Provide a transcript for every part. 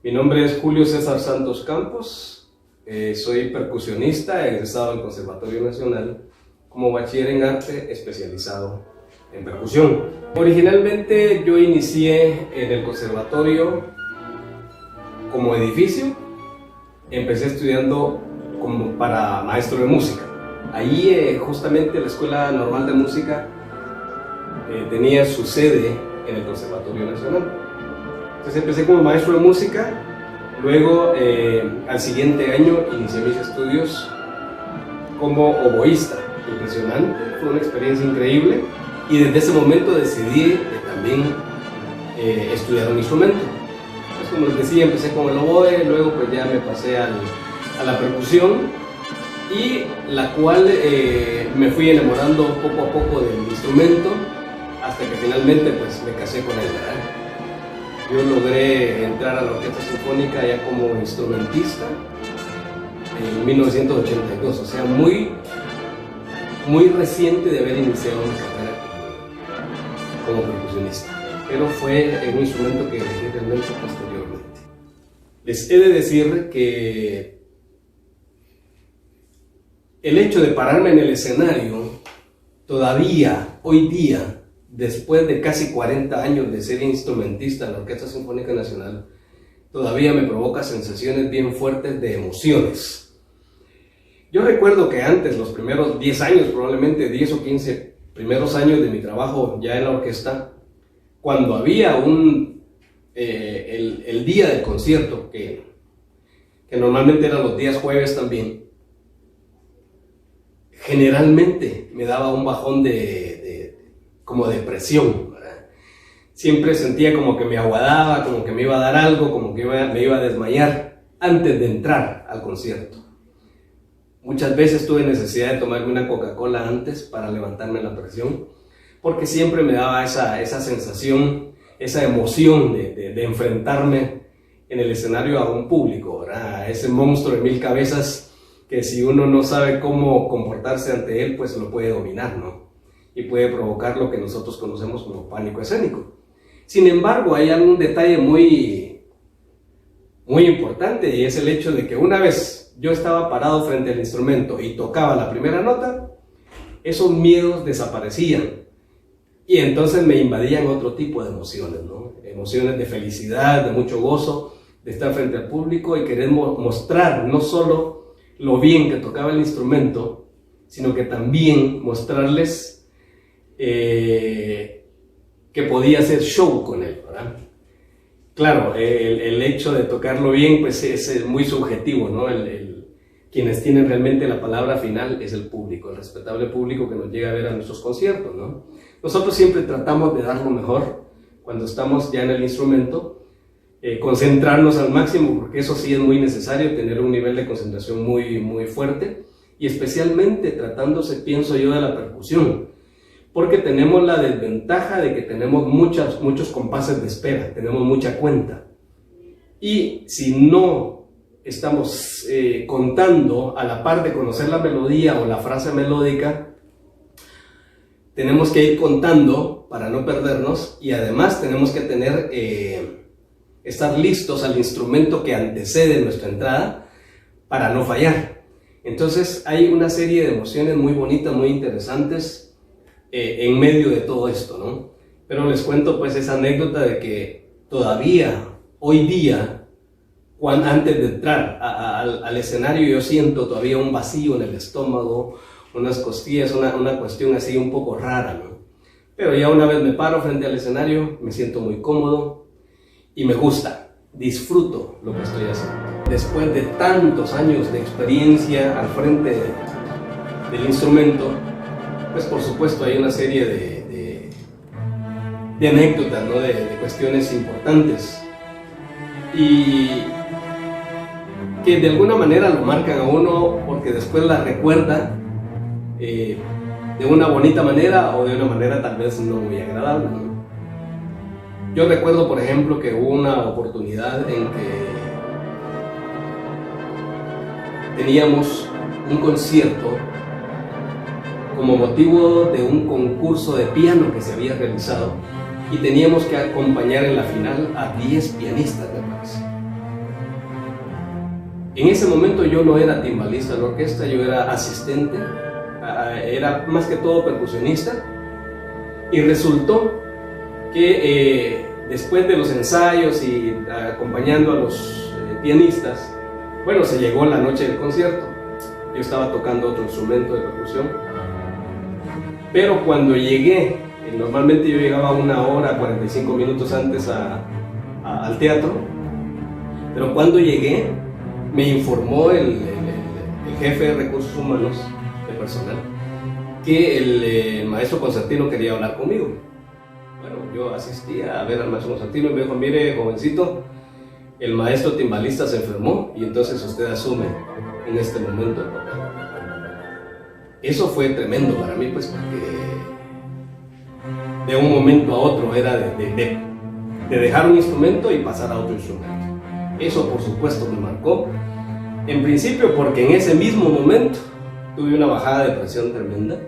Mi nombre es Julio César Santos Campos, soy percusionista egresado del Conservatorio Nacional como bachiller en arte especializado en percusión. Originalmente yo inicié en el conservatorio como edificio, empecé estudiando como para maestro de música. Ahí justamente la Escuela Normal de Música tenía su sede en el Conservatorio Nacional. Entonces empecé como maestro de música, luego al siguiente año inicié mis estudios como oboísta. Impresionante, fue una experiencia increíble y desde ese momento decidí también estudiar un instrumento. Pues como les decía, empecé con el oboe, luego pues ya me pasé a la percusión y la cual me fui enamorando poco a poco del instrumento hasta que finalmente pues me casé con él, ¿verdad? Yo logré entrar a la Orquesta Sinfónica ya como instrumentista en 1982, o sea, muy reciente de haber iniciado mi carrera como percusionista, pero fue un instrumento que elegí realmente posteriormente. Les he de decir que el hecho de pararme en el escenario todavía, hoy día, después de casi 40 años de ser instrumentista en la Orquesta Sinfónica Nacional, todavía me provoca sensaciones bien fuertes de emociones. Yo recuerdo que antes, los primeros 10 años, probablemente 10 o 15 primeros años de mi trabajo ya en la orquesta, cuando había el día del concierto, que normalmente eran los días jueves también, generalmente me daba un bajón como depresión, ¿verdad? Siempre sentía como que me aguadaba, como que me iba a dar algo, como que me iba a desmayar antes de entrar al concierto. Muchas veces tuve necesidad de tomarme una Coca-Cola antes para levantarme la presión, porque siempre me daba esa sensación, esa emoción de enfrentarme en el escenario a un público, ¿verdad? A ese monstruo de 1000 cabezas que si uno no sabe cómo comportarse ante él, pues lo puede dominar, ¿no? Y puede provocar lo que nosotros conocemos como pánico escénico. Sin embargo, hay algún detalle muy importante, y es el hecho de que una vez yo estaba parado frente al instrumento y tocaba la primera nota, esos miedos desaparecían y entonces me invadían otro tipo de emociones, ¿no? Emociones de felicidad, de mucho gozo, de estar frente al público y querer mostrar no solo lo bien que tocaba el instrumento, sino que también mostrarles que podía hacer show con él, ¿verdad? Claro, el hecho de tocarlo bien pues es muy subjetivo, ¿no? Quienes tienen realmente la palabra final es el público, el respetable público que nos llega a ver a nuestros conciertos, ¿no? Nosotros siempre tratamos de dar lo mejor cuando estamos ya en el instrumento, concentrarnos al máximo, porque eso sí es muy necesario, tener un nivel de concentración muy fuerte, y especialmente tratándose, pienso yo, de la percusión, porque tenemos la desventaja de que tenemos muchos compases de espera, tenemos mucha cuenta. Y si no estamos contando a la par de conocer la melodía o la frase melódica, tenemos que ir contando para no perdernos, y además tenemos que estar listos al instrumento que antecede nuestra entrada para no fallar. Entonces hay una serie de emociones muy bonitas, muy interesantes, en medio de todo esto, ¿no? Pero les cuento pues esa anécdota de que todavía, hoy día, antes de entrar al escenario, yo siento todavía un vacío en el estómago, unas costillas, una cuestión así un poco rara, ¿no? Pero ya una vez me paro frente al escenario, me siento muy cómodo y me gusta, disfruto lo que estoy haciendo. Después de tantos años de experiencia al frente del instrumento, pues por supuesto hay una serie de anécdotas, ¿no? de cuestiones importantes y que de alguna manera lo marcan a uno, porque después la recuerda de una bonita manera o de una manera tal vez no muy agradable, ¿no? Yo recuerdo, por ejemplo, que hubo una oportunidad en que teníamos un concierto como motivo de un concurso de piano que se había realizado y teníamos que acompañar en la final a 10 pianistas, me parece. En ese momento yo no era timbalista de la orquesta, yo era asistente, era más que todo percusionista, y resultó que después de los ensayos y acompañando a los pianistas, bueno, se llegó la noche del concierto. Yo estaba tocando otro instrumento de percusión, pero cuando llegué, normalmente yo llegaba 1 hora, 45 minutos antes al teatro, pero cuando llegué me informó el jefe de recursos humanos, de personal, que el maestro concertino quería hablar conmigo. Bueno, yo asistí a ver al maestro concertino y me dijo: mire, jovencito, el maestro timbalista se enfermó y entonces usted asume en este momento el papel. Eso fue tremendo para mí, pues, porque de un momento a otro era de dejar un instrumento y pasar a otro instrumento. Eso, por supuesto, me marcó. En principio porque en ese mismo momento tuve una bajada de presión tremenda.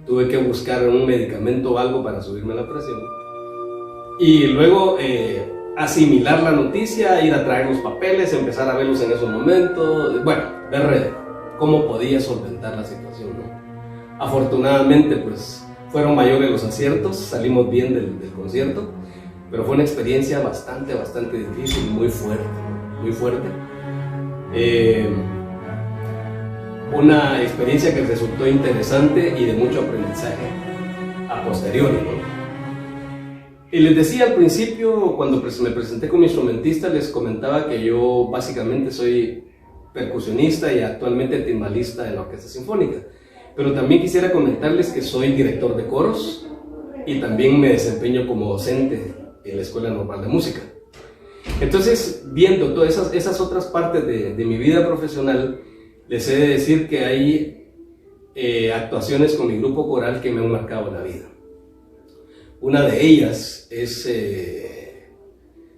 Tuve que buscar un medicamento o algo para subirme la presión. Y luego asimilar la noticia, ir a traer los papeles, empezar a verlos en esos momentos. Bueno, ver cómo podía solventar la situación, ¿no? Afortunadamente, pues, fueron mayores los aciertos, salimos bien del concierto, pero fue una experiencia bastante difícil, muy fuerte, muy fuerte. Una experiencia que resultó interesante y de mucho aprendizaje a posteriori, ¿no? Y les decía al principio, cuando me presenté como instrumentista, les comentaba que yo básicamente soy percusionista y actualmente timbalista en la Orquesta Sinfónica. Pero también quisiera comentarles que soy director de coros y también me desempeño como docente en la Escuela Normal de Música. Entonces, viendo todas esas otras partes de mi vida profesional, les he de decir que hay actuaciones con mi grupo coral que me han marcado la vida. Una de ellas es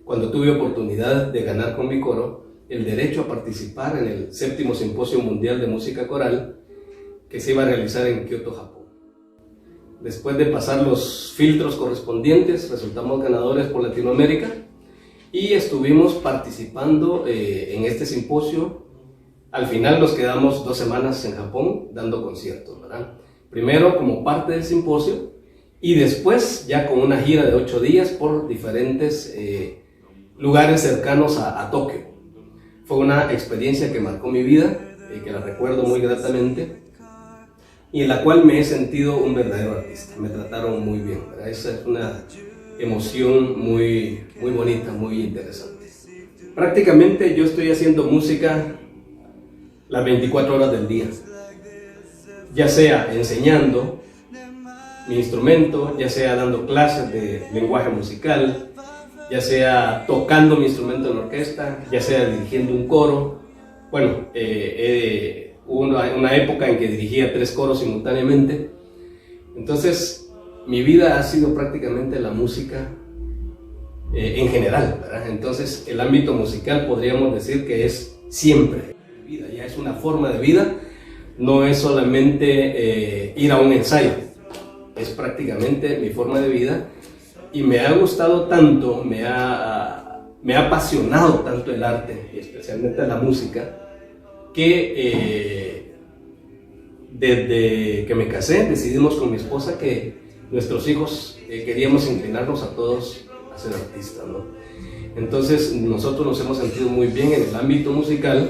cuando tuve oportunidad de ganar con mi coro el derecho a participar en el 7º Simposio Mundial de Música Coral que se iba a realizar en Kioto, Japón. Después de pasar los filtros correspondientes, resultamos ganadores por Latinoamérica y estuvimos participando en este simposio. Al final nos quedamos 2 semanas en Japón dando conciertos, ¿verdad? Primero como parte del simposio y después ya con una gira de 8 días por diferentes lugares cercanos a Tokio. Fue una experiencia que marcó mi vida, que la recuerdo muy gratamente y en la cual me he sentido un verdadero artista. Me trataron muy bien, ¿verdad? Esa es una emoción muy bonita, muy interesante. Prácticamente yo estoy haciendo música las 24 horas del día, ya sea enseñando mi instrumento, ya sea dando clases de lenguaje musical, ya sea tocando mi instrumento en la orquesta, ya sea dirigiendo un coro. Bueno, hubo una época en que dirigía 3 coros simultáneamente. Entonces, mi vida ha sido prácticamente la música en general, ¿verdad? Entonces, el ámbito musical podríamos decir que es siempre mi vida, ya es una forma de vida, no es solamente ir a un ensayo, es prácticamente mi forma de vida y me ha gustado tanto, me ha apasionado tanto el arte y especialmente la música que desde que me casé decidimos con mi esposa que nuestros hijos queríamos inclinarnos a todos a ser artistas, ¿no? Entonces nosotros nos hemos sentido muy bien en el ámbito musical.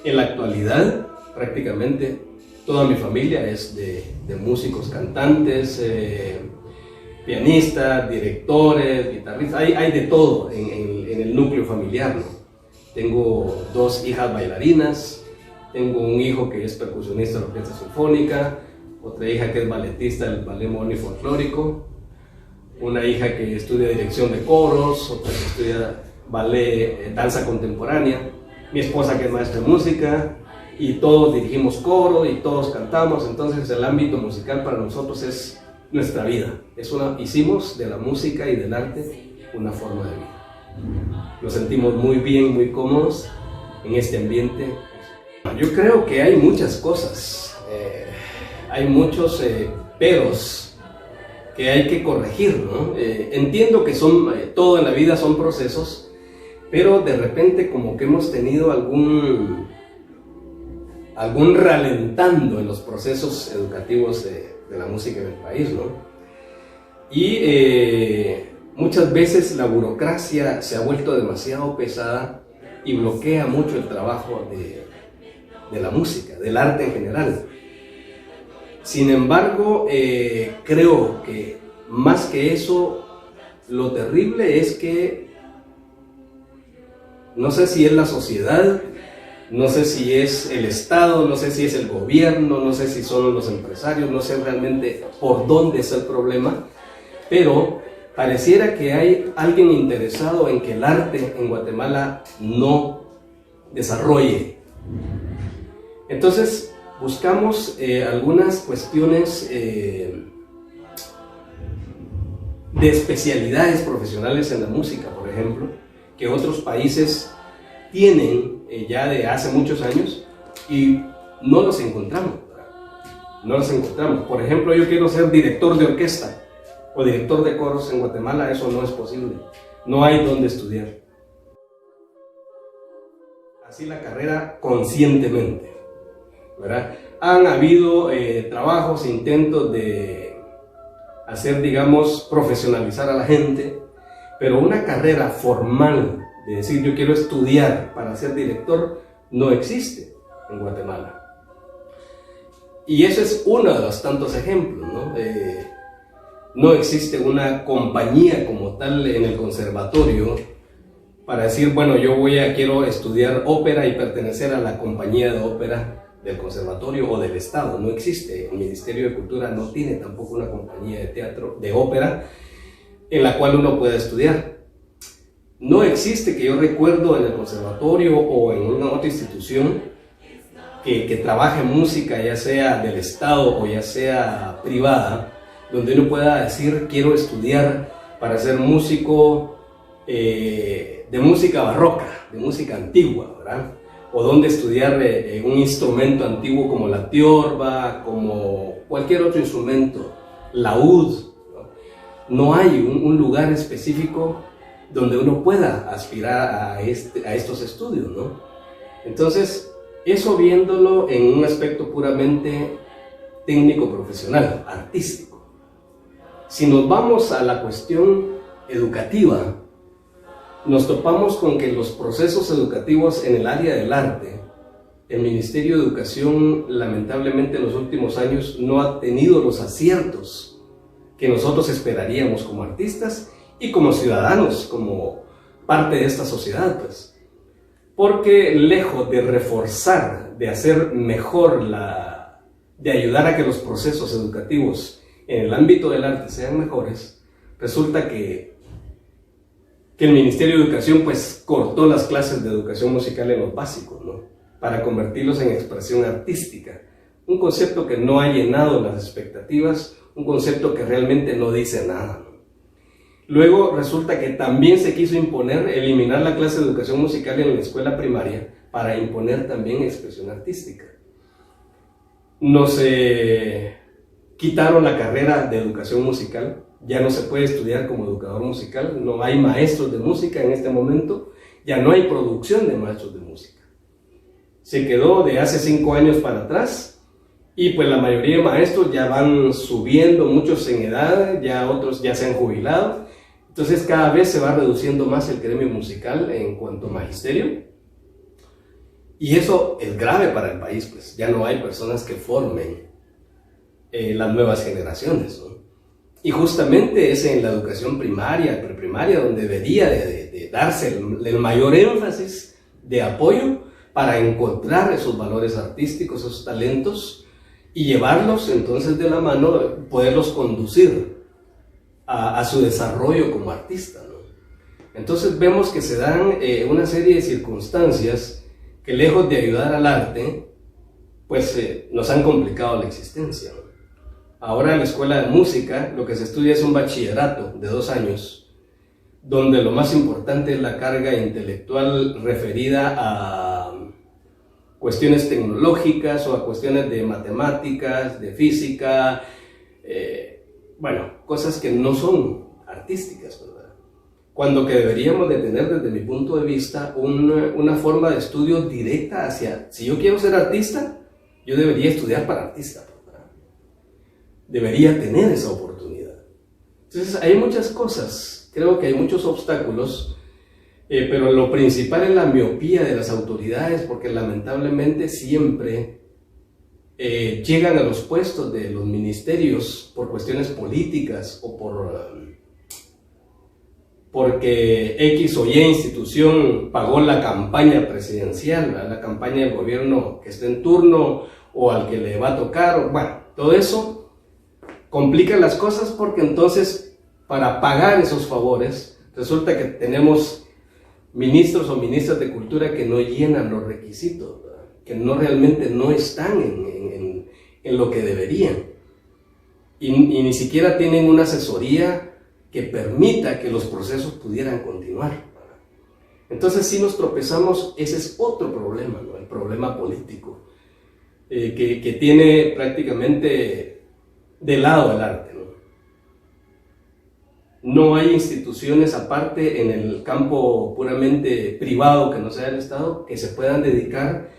En la actualidad prácticamente toda mi familia es de músicos, cantantes, pianistas, directores, guitarristas, hay de todo en el núcleo familiar, ¿no? Tengo 2 hijas bailarinas, tengo un hijo que es percusionista de la Orquesta Sinfónica, otra hija que es balletista del Ballet Moderno y Folclórico, una hija que estudia dirección de coros, otra que estudia ballet, danza contemporánea, mi esposa que es maestra de música, y todos dirigimos coro y todos cantamos. Entonces el ámbito musical para nosotros es nuestra vida. Hicimos de la música y del arte una forma de vida. Nos sentimos muy bien, muy cómodos en este ambiente. Yo creo que hay muchas cosas, hay muchos peros que hay que corregir, ¿no? Entiendo que todo en la vida son procesos, pero de repente como que hemos tenido algún ralentando en los procesos educativos de la música en el país, ¿no? Y muchas veces la burocracia se ha vuelto demasiado pesada y bloquea mucho el trabajo de la música, del arte en general. Sin embargo, creo que más que eso, lo terrible es que no sé si es la sociedad, no sé si es el Estado, no sé si es el gobierno, no sé si son los empresarios, no sé realmente por dónde es el problema, pero pareciera que hay alguien interesado en que el arte en Guatemala no desarrolle. Entonces buscamos algunas cuestiones de especialidades profesionales en la música, por ejemplo, que otros países tienen ya de hace muchos años y no los encontramos. No los encontramos. Por ejemplo, yo quiero ser director de orquesta o director de coros en Guatemala, eso no es posible. No hay donde estudiar. Así la carrera conscientemente, ¿verdad? Han habido trabajos, intentos de hacer, digamos, profesionalizar a la gente, pero una carrera formal de decir yo quiero estudiar para ser director no existe en Guatemala. Y ese es uno de los tantos ejemplos, ¿no? No existe una compañía como tal en el conservatorio para decir, bueno, quiero estudiar ópera y pertenecer a la compañía de ópera del conservatorio o del Estado. No existe. El Ministerio de Cultura no tiene tampoco una compañía de teatro, de ópera, en la cual uno pueda estudiar. No existe, que yo recuerdo, en el conservatorio o en una otra institución que trabaje música, ya sea del Estado o ya sea privada, donde uno pueda decir quiero estudiar para ser músico de música barroca, de música antigua, ¿verdad? O donde estudiar un instrumento antiguo como la tiorba, como cualquier otro instrumento, laúd. No hay un lugar específico donde uno pueda aspirar a estos estudios, ¿no? Entonces, eso viéndolo en un aspecto puramente técnico, profesional, artístico. Si nos vamos a la cuestión educativa, nos topamos con que los procesos educativos en el área del arte, el Ministerio de Educación, lamentablemente en los últimos años no ha tenido los aciertos que nosotros esperaríamos como artistas y como ciudadanos, como parte de esta sociedad, pues. Porque lejos de reforzar, de hacer mejor, de ayudar a que los procesos educativos en el ámbito del arte sean mejores, resulta que el Ministerio de Educación pues cortó las clases de educación musical en los básicos, ¿no? Para convertirlos en expresión artística. Un concepto que no ha llenado las expectativas, un concepto que realmente no dice nada, ¿no? Luego resulta que también se quiso eliminar la clase de educación musical en la escuela primaria para imponer también expresión artística. Nos quitaron la carrera de educación musical, ya no se puede estudiar como educador musical, no hay maestros de música en este momento, ya no hay producción de maestros de música. Se quedó de hace 5 años para atrás y pues la mayoría de maestros ya van subiendo, muchos en edad, ya otros ya se han jubilado. Entonces cada vez se va reduciendo más el gremio musical en cuanto a magisterio. Y eso es grave para el país, pues ya no hay personas que formen las nuevas generaciones, ¿no? Y justamente es en la educación primaria, preprimaria, donde debería de darse el mayor énfasis de apoyo para encontrar esos valores artísticos, esos talentos, y llevarlos entonces de la mano, poderlos conducir a su desarrollo como artista, ¿no? Entonces vemos que se dan una serie de circunstancias que lejos de ayudar al arte, pues nos han complicado la existencia, ¿no? Ahora en la escuela de música lo que se estudia es un bachillerato de 2 años, donde lo más importante es la carga intelectual referida a cuestiones tecnológicas o a cuestiones de matemáticas, de física, bueno, cosas que no son artísticas, ¿verdad? cuando que deberíamos de tener, desde mi punto de vista, una forma de estudio directa hacia, si yo quiero ser artista, yo debería estudiar para artista, ¿verdad? Debería tener esa oportunidad. Entonces hay muchas cosas, creo que hay muchos obstáculos, pero lo principal es la miopía de las autoridades, porque lamentablemente siempre llegan a los puestos de los ministerios por cuestiones políticas o porque X o Y institución pagó la campaña presidencial, la campaña del gobierno que esté en turno o al que le va a tocar. Bueno, todo eso complica las cosas, porque entonces para pagar esos favores resulta que tenemos ministros o ministras de cultura que no llenan los requisitos, ¿verdad? Que realmente no están en lo que deberían, y ni siquiera tienen una asesoría que permita que los procesos pudieran continuar, ¿verdad? Entonces si nos tropezamos, ese es otro problema, ¿no? El problema político, que tiene prácticamente de lado el arte, ¿no? No hay instituciones aparte en el campo puramente privado, que no sea el Estado, que se puedan dedicar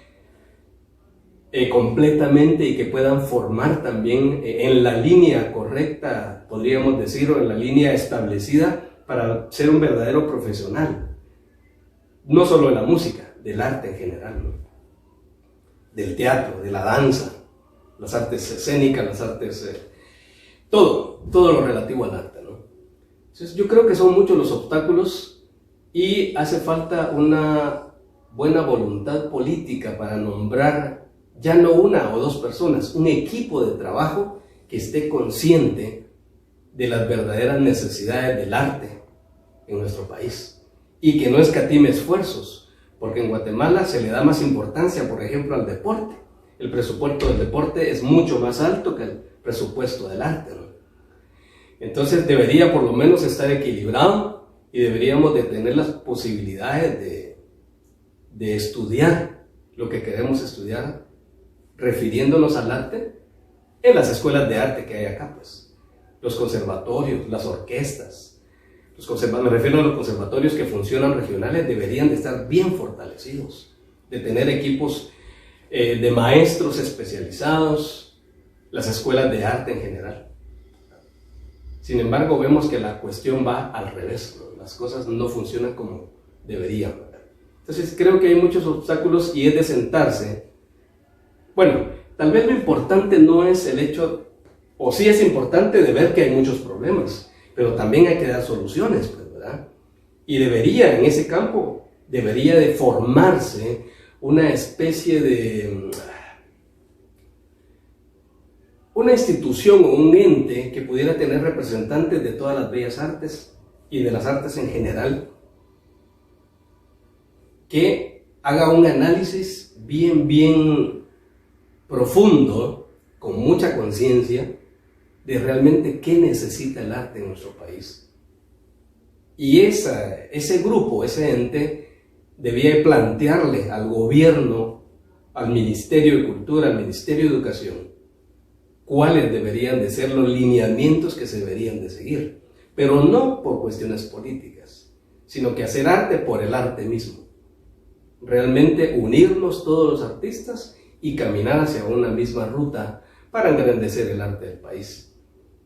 completamente y que puedan formar también en la línea correcta, podríamos decir, o en la línea establecida para ser un verdadero profesional. No solo de la música, del arte en general, ¿no? Del teatro, de la danza, las artes escénicas, las artes... todo lo relativo al arte, ¿no? Entonces yo creo que son muchos los obstáculos y hace falta una buena voluntad política para nombrar ya no una o dos personas, un equipo de trabajo que esté consciente de las verdaderas necesidades del arte en nuestro país y que no escatime esfuerzos, porque en Guatemala se le da más importancia, por ejemplo, al deporte. El presupuesto del deporte es mucho más alto que el presupuesto del arte, ¿no? Entonces debería por lo menos estar equilibrado y deberíamos de tener las posibilidades de estudiar lo que queremos estudiar, refiriéndonos al arte en las escuelas de arte que hay acá, pues. Los conservatorios, las orquestas, me refiero a los conservatorios que funcionan regionales, deberían de estar bien fortalecidos, de tener equipos de maestros especializados, las escuelas de arte en general. Sin embargo, vemos que la cuestión va al revés, ¿no? Las cosas no funcionan como deberían, ¿verdad? Entonces creo que hay muchos obstáculos y es de sentarse. Bueno, tal vez lo importante no es el hecho, o sí es importante de ver que hay muchos problemas, pero también hay que dar soluciones, pues, ¿verdad? Y debería, en ese campo, debería de formarse una especie de... una institución o un ente que pudiera tener representantes de todas las bellas artes y de las artes en general, que haga un análisis bien profundo, con mucha conciencia, de realmente qué necesita el arte en nuestro país. Y ese grupo, ese ente, debía plantearle al gobierno, al Ministerio de Cultura, al Ministerio de Educación, cuáles deberían de ser los lineamientos que se deberían de seguir, pero no por cuestiones políticas, sino que hacer arte por el arte mismo. Realmente unirnos todos los artistas y caminar hacia una misma ruta para engrandecer el arte del país.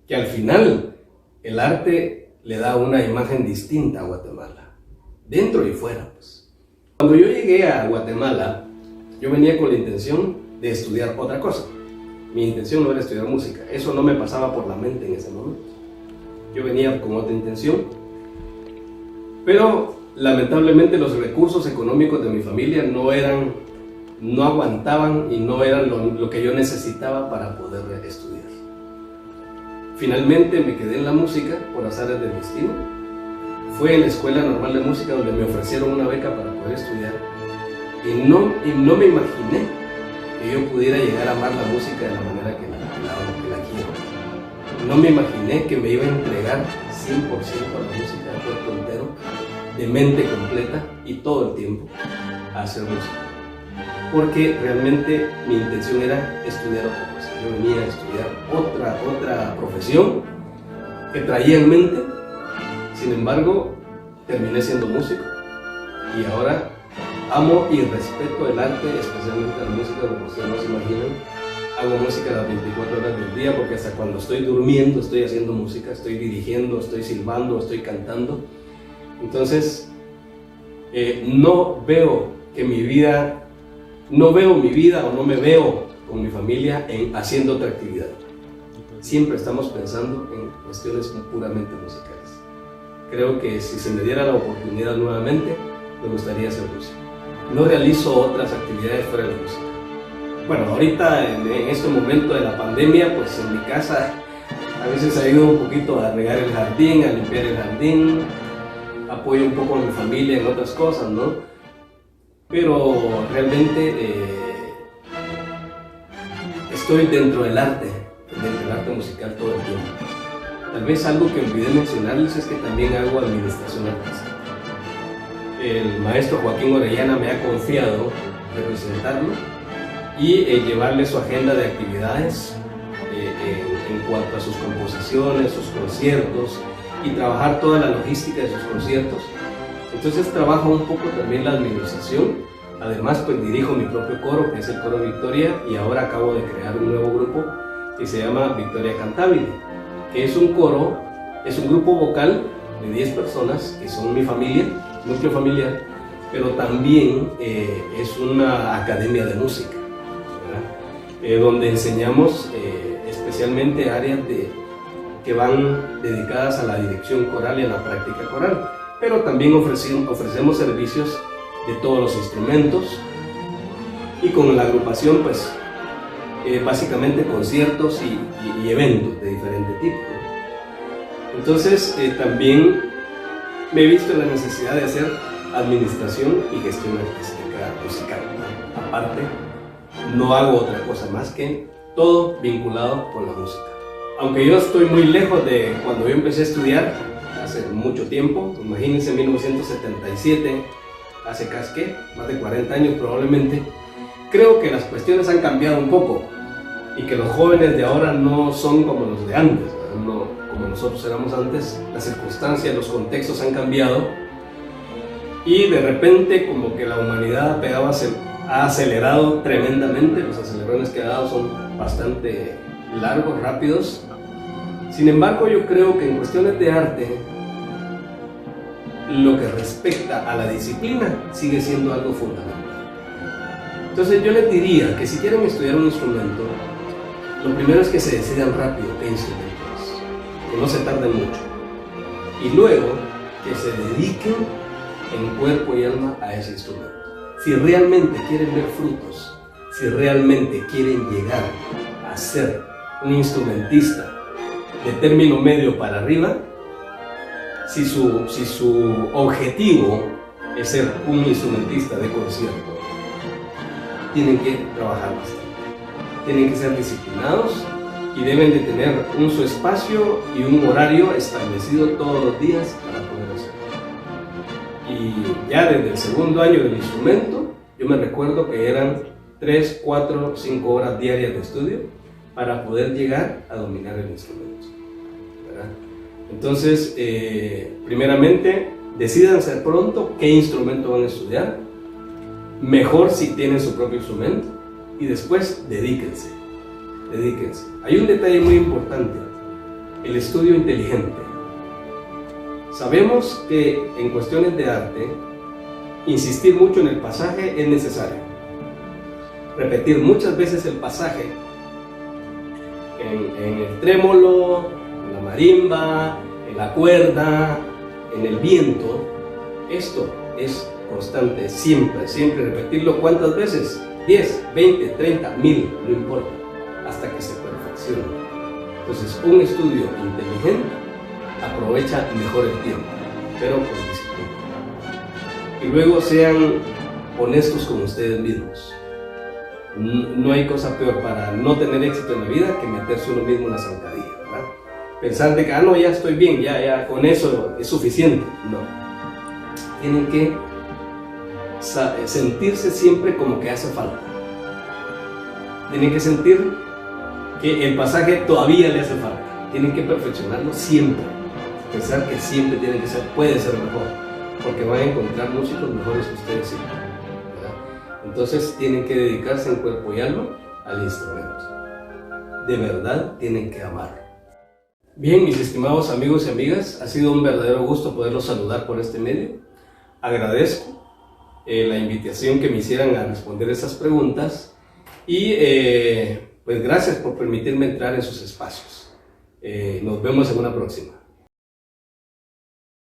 Que al final el arte le da una imagen distinta a Guatemala, dentro y fuera, pues. Cuando yo llegué a Guatemala, yo venía con la intención de estudiar otra cosa. Mi intención no era estudiar música, eso no me pasaba por la mente en ese momento. Yo venía con otra intención, pero lamentablemente los recursos económicos de mi familia no aguantaban y no eran lo que yo necesitaba para poder estudiar. Finalmente me quedé en la música por azares del destino. Fue en la Escuela Normal de Música donde me ofrecieron una beca para poder estudiar y no me imaginé que yo pudiera llegar a amar la música de la manera que la quiero. No me imaginé que me iba a entregar 100% a la música de cuerpo entero, de mente completa y todo el tiempo a hacer música. Porque realmente mi intención era estudiar otra cosa. Yo venía a estudiar otra profesión que traía en mente. Sin embargo, terminé siendo músico y ahora amo y respeto el arte, especialmente la música, como ustedes no se imaginan. Hago música las 24 horas del día porque hasta cuando estoy durmiendo estoy haciendo música, estoy dirigiendo, estoy silbando, estoy cantando. Entonces, no veo mi vida o no me veo con mi familia haciendo otra actividad. Siempre estamos pensando en cuestiones puramente musicales. Creo que si se me diera la oportunidad nuevamente, me gustaría hacer música. No realizo otras actividades fuera de la música. Bueno, ahorita en este momento de la pandemia, pues en mi casa a veces ayudo un poquito a regar el jardín, a limpiar el jardín, apoyo un poco a mi familia en otras cosas, ¿no? Pero realmente estoy dentro del arte musical todo el tiempo. Tal vez algo que olvidé mencionarles es que también hago administración artística. El maestro Joaquín Orellana me ha confiado representarlo y llevarle su agenda de actividades en cuanto a sus composiciones, sus conciertos y trabajar toda la logística de sus conciertos. Entonces trabajo un poco también la administración. Además, pues dirijo mi propio coro, que es el Coro Victoria, y ahora acabo de crear un nuevo grupo que se llama Victoria Cantabile, que es un coro, es un grupo vocal de 10 personas que son mi familia, núcleo familiar, pero también es una academia de música, donde enseñamos especialmente áreas que van dedicadas a la dirección coral y a la práctica coral, pero también ofrecemos servicios de todos los instrumentos y con la agrupación pues básicamente conciertos y eventos de diferente tipo. Entonces también me he visto en la necesidad de hacer administración y gestión artística musical, ¿no? Aparte, no hago otra cosa más que todo vinculado con la música. Aunque yo estoy muy lejos de cuando yo empecé a estudiar, hace mucho tiempo, imagínense, en 1977, hace casi más de 40 años probablemente, creo que las cuestiones han cambiado un poco y que los jóvenes de ahora no son como los de antes, no como nosotros éramos antes. Las circunstancias, los contextos han cambiado y de repente como que la humanidad ha acelerado tremendamente. Los acelerones que ha dado son bastante largos, rápidos. Sin embargo, yo creo que en cuestiones de arte, lo que respecta a la disciplina sigue siendo algo fundamental. Entonces yo les diría que si quieren estudiar un instrumento, lo primero es que se decidan rápido qué instrumento es, que no se tarden mucho, y luego que se dediquen en cuerpo y alma a ese instrumento. Si realmente quieren ver frutos, si realmente quieren llegar a ser un instrumentista de término medio para arriba, si su objetivo es ser un instrumentista de concierto, tienen que trabajar bastante, tienen que ser disciplinados y deben de tener su espacio y un horario establecido todos los días para poder hacerlo. Y ya desde el segundo año del instrumento, yo me recuerdo que eran 3, 4, 5 horas diarias de estudio para poder llegar a dominar el instrumento, ¿verdad? Entonces, primeramente, decídanse pronto qué instrumento van a estudiar, mejor si tienen su propio instrumento, y después dedíquense. Hay un detalle muy importante, el estudio inteligente. Sabemos que en cuestiones de arte, insistir mucho en el pasaje es necesario. Repetir muchas veces el pasaje en el trémolo, en la marimba, en la cuerda, en el viento. Esto es constante, siempre repetirlo. ¿Cuántas veces? 10, 20, 30, 1000, no importa, hasta que se perfeccione. Entonces, un estudio inteligente aprovecha mejor el tiempo, pero con disciplina. Y luego sean honestos con ustedes mismos. No hay cosa peor para no tener éxito en la vida que meterse uno mismo en la zancadilla, ¿verdad? Pensar de que, no, ya estoy bien, ya con eso es suficiente. No. Tienen que sentirse siempre como que hace falta. Tienen que sentir que el pasaje todavía le hace falta. Tienen que perfeccionarlo siempre. Pensar que siempre puede ser mejor. porque van a encontrar músicos mejores que ustedes sí, ¿verdad? Entonces tienen que dedicarse en cuerpo y alma al instrumento. De verdad tienen que amarlo. Bien, mis estimados amigos y amigas, ha sido un verdadero gusto poderlos saludar por este medio. Agradezco la invitación que me hicieran a responder estas preguntas y pues gracias por permitirme entrar en sus espacios. Nos vemos en una próxima.